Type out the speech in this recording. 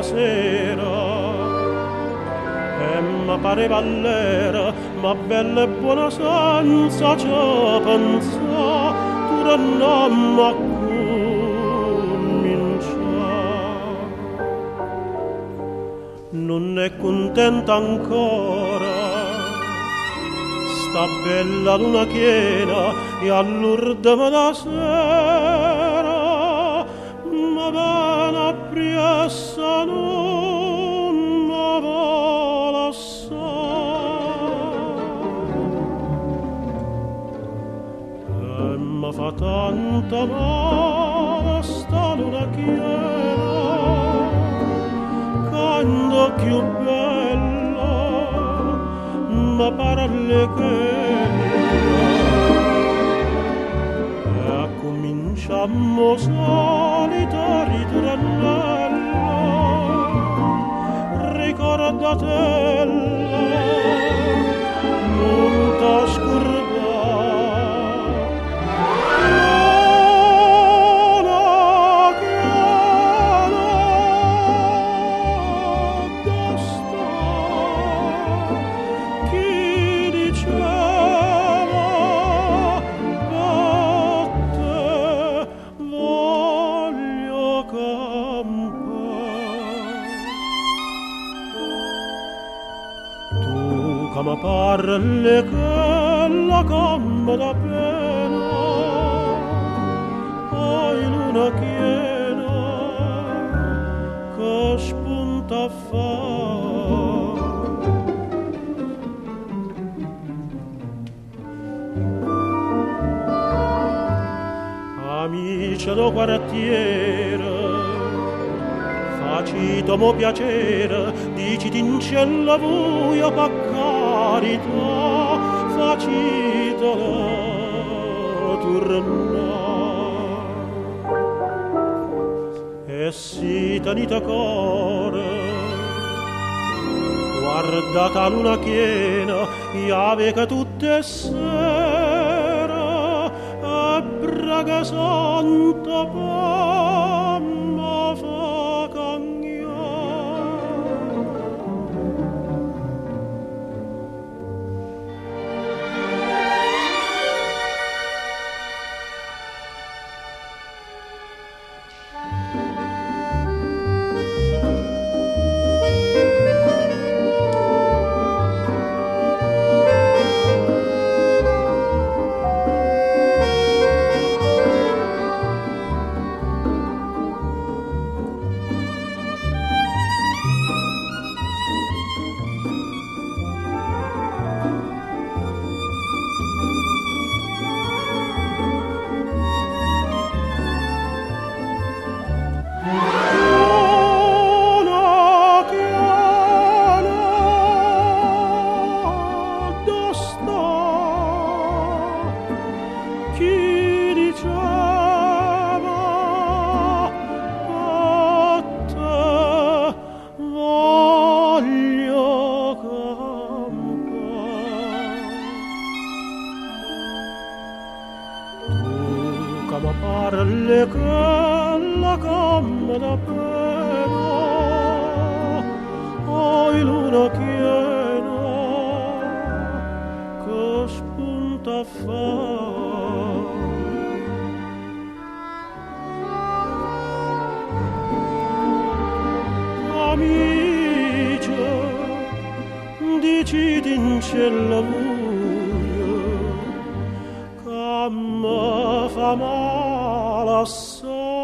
sera e mi pareva l'era, ma bella e buona senza ci pensa, tu tornammo a cominciare. Non è contenta ancora sta bella luna piena e all'urdine la sera, ma bene appresso non mi vuole assai. E mi fa tanta male sta luna piena, quando più bella ma pare e cominciamo solitari ritornello, ricordatella non t'ascurba. Come parle che la gamba da pena, poi luna piena che spunta a fare. Amici do quartiere, facitomo piacere, diciti in cielo buio pa carità, facitolo tornare. E si tenita core, guardata luna piena, iave che tutte sera, e braga santa pa ma fa cagnare. Come parle che la gamba da pena, oi luna piena che spunta a fare. Amici, diciti in cielo buio, che mi fa male assai.